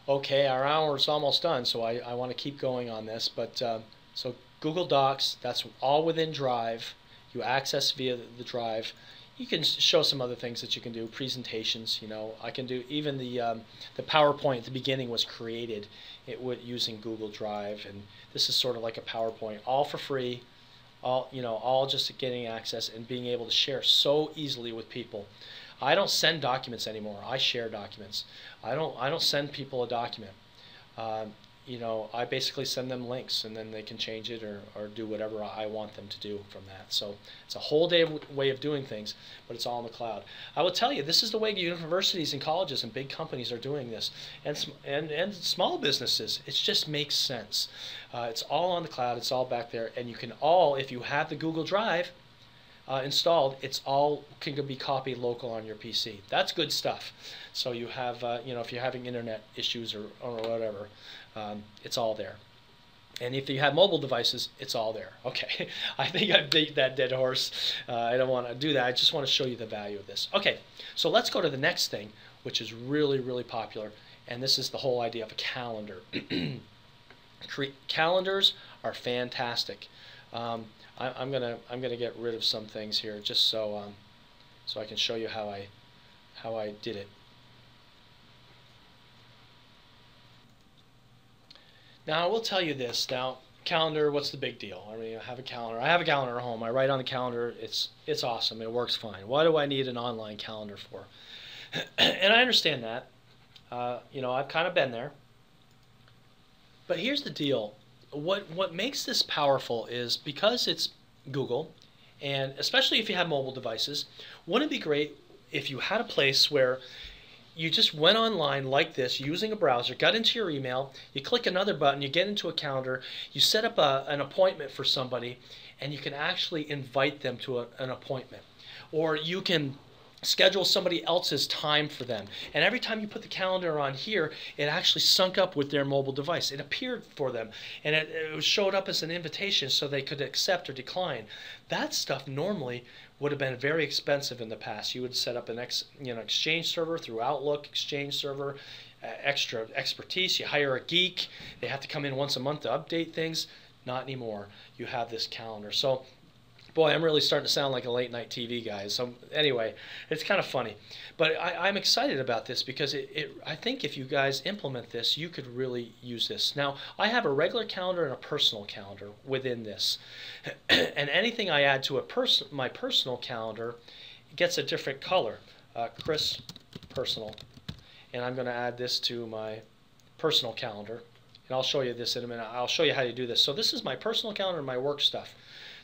Okay, our hour is almost done, so I want to keep going on this. But so Google Docs, that's all within Drive. You access via the Drive. You can show some other things that you can do, presentations. I can do even the PowerPoint at the beginning was created using Google Drive, and this is sort of like a PowerPoint, all for free, all just getting access and being able to share so easily with people. I don't send documents anymore. I share documents. I don't send people a document. I basically send them links, and then they can change it or do whatever I want them to do from that. So it's a whole way of doing things, but it's all in the cloud. I will tell you, this is the way universities and colleges and big companies are doing this, and small businesses. It just makes sense. It's all on the cloud. It's all back there, and you can if you have the Google Drive installed, it's all can be copied local on your PC. That's good stuff. So you have, if you're having internet issues or whatever, it's all there. And if you have mobile devices, it's all there. Okay, I think I beat that dead horse. I don't want to do that. I just want to show you the value of this. Okay, so let's go to the next thing, which is really, really popular, and this is the whole idea of a calendar. Calendars are fantastic. I'm gonna get rid of some things here just so I can show you how I did it. Now I will tell you this. Now calendar, what's the big deal? I mean, I have a calendar. I have a calendar at home. I write on the calendar. It's awesome. It works fine. Why do I need an online calendar for? And I understand that. I've kind of been there. But here's the deal. What makes this powerful is because it's Google, and especially if you have mobile devices, wouldn't it be great if you had a place where you just went online like this using a browser, got into your email, you click another button, you get into a calendar, you set up an appointment for somebody, and you can actually invite them to an appointment. Or you can schedule somebody else's time for them. And every time you put the calendar on here, it actually synced up with their mobile device. It appeared for them, and it showed up as an invitation so they could accept or decline. That stuff normally would have been very expensive in the past. You would set up an Exchange server through Outlook, Exchange server, extra expertise. You hire a geek. They have to come in once a month to update things. Not anymore. You have this calendar. So boy, I'm really starting to sound like a late night TV guy. So anyway, it's kind of funny. But I'm excited about this because I think if you guys implement this, you could really use this. Now, I have a regular calendar and a personal calendar within this. And anything I add to my personal calendar gets a different color. Chris Personal. And I'm going to add this to my personal calendar. And I'll show you this in a minute. I'll show you how to do this. So this is my personal calendar and my work stuff.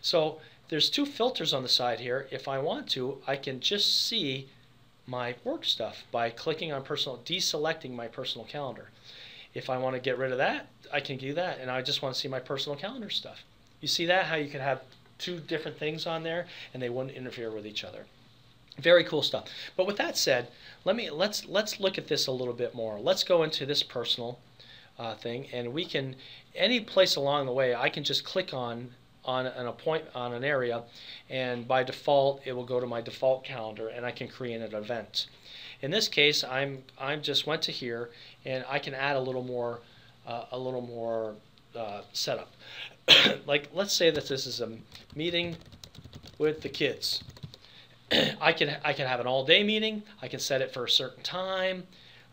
So there's two filters on the side here. If I want to, I can just see my work stuff by clicking on deselecting my personal calendar. If I want to get rid of that, I can do that, and I just want to see my personal calendar stuff. You see that, how you can have two different things on there and they wouldn't interfere with each other. Very cool stuff. But with that said, let's look at this a little bit more. Let's go into this personal thing, and we can, any place along the way, I can just click on an area, and by default it will go to my default calendar, and I can create an event. In this case, I just went to here, and I can add a little more setup. Like, let's say that this is a meeting with the kids. I can have an all-day meeting. I can set it for a certain time.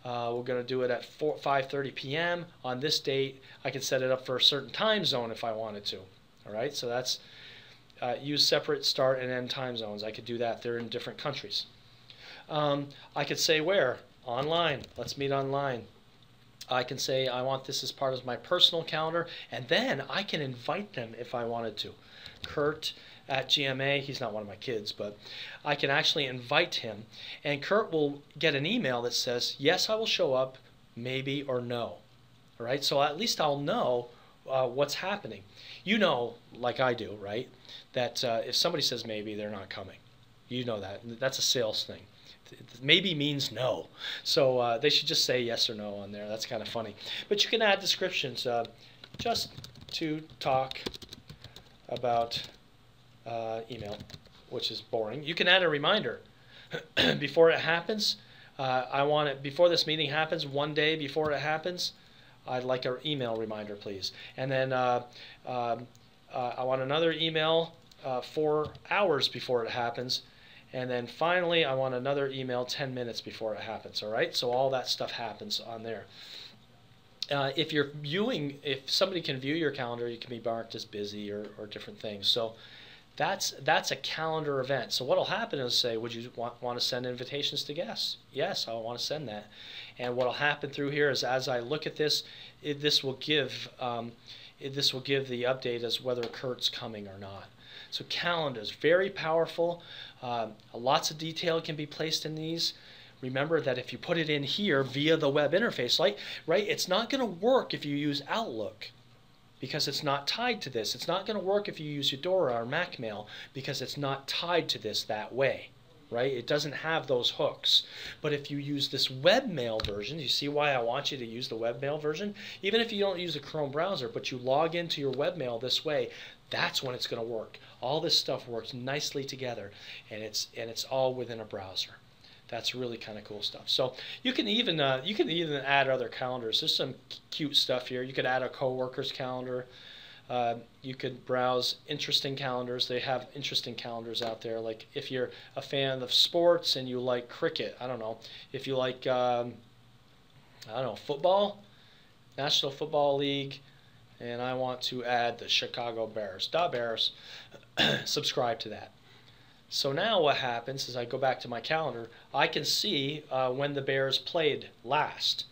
We're going to do it at 5:30 p.m. on this date. I can set it up for a certain time zone if I wanted to. All right, so that's use separate start and end time zones. I could do that. They're in different countries. I could say where? Online. Let's meet online. I can say I want this as part of my personal calendar, and then I can invite them if I wanted to. Kurt at GMA, he's not one of my kids, but I can actually invite him, and Kurt will get an email that says, yes, I will show up, maybe, or no. All right, so at least I'll know what's happening. You know, like I do, right, that if somebody says maybe, they're not coming. You know that. That's a sales thing. Maybe means no. So they should just say yes or no on there. That's kind of funny. But you can add descriptions. Just to talk about email, which is boring. You can add a reminder before it happens. I want it before this meeting happens, one day before it happens. I'd like an email reminder, please. And then I want another email 4 hours before it happens. And then finally, I want another email 10 minutes before it happens. All right, so all that stuff happens on there. If you're viewing, if somebody can view your calendar, you can be marked as busy or different things. So that's a calendar event. So what will happen is say, would you want to send invitations to guests? Yes, I want to send that. And what will happen through here is as I look at this, this will give the update as whether Kurt's coming or not. So calendar is very powerful. Lots of detail can be placed in these. Remember that if you put it in here via the web interface, right, it's not going to work if you use Outlook because it's not tied to this. It's not going to work if you use Eudora or MacMail because it's not tied to this that way, right? It doesn't have those hooks. But if you use this webmail version, you see why I want you to use the webmail version? Even if you don't use a Chrome browser, but you log into your webmail this way, that's when it's going to work. All this stuff works nicely together, and it's all within a browser. That's really kind of cool stuff. So you can even add other calendars. There's some cute stuff here. You could add a coworker's calendar. You could browse interesting calendars. They have interesting calendars out there. Like if you're a fan of sports and you like cricket, I don't know. If you like I don't know, football, National Football League, and I want to add the Chicago Bears, subscribe to that. So now what happens is I go back to my calendar, I can see when the Bears played last.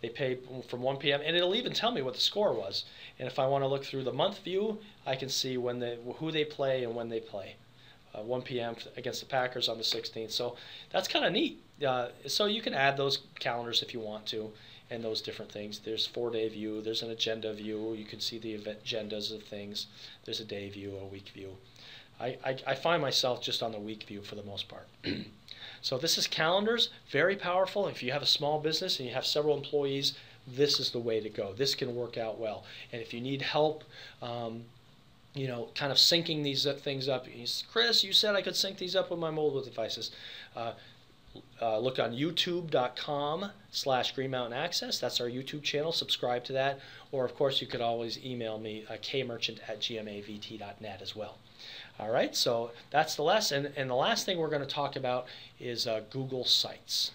They played from 1 p.m. and it'll even tell me what the score was. And if I want to look through the month view, I can see who they play and when they play. 1 p.m. against the Packers on the 16th. So that's kind of neat. So you can add those calendars if you want to, and those different things. There's 4-day view. There's an agenda view. You can see the agendas of things. There's a day view, a week view. I find myself just on the week view for the most part. So this is calendars, very powerful. If you have a small business and you have several employees, this is the way to go. This can work out well. And if you need help, you know, kind of syncing these things up, Chris, you said I could sync these up with my mobile devices. Look on youtube.com/Green Mountain Access. That's our YouTube channel. Subscribe to that. Or, of course, you could always email me, kmerchant@gmavt.net as well. All right, so that's the lesson. And the last thing we're going to talk about is Google Sites.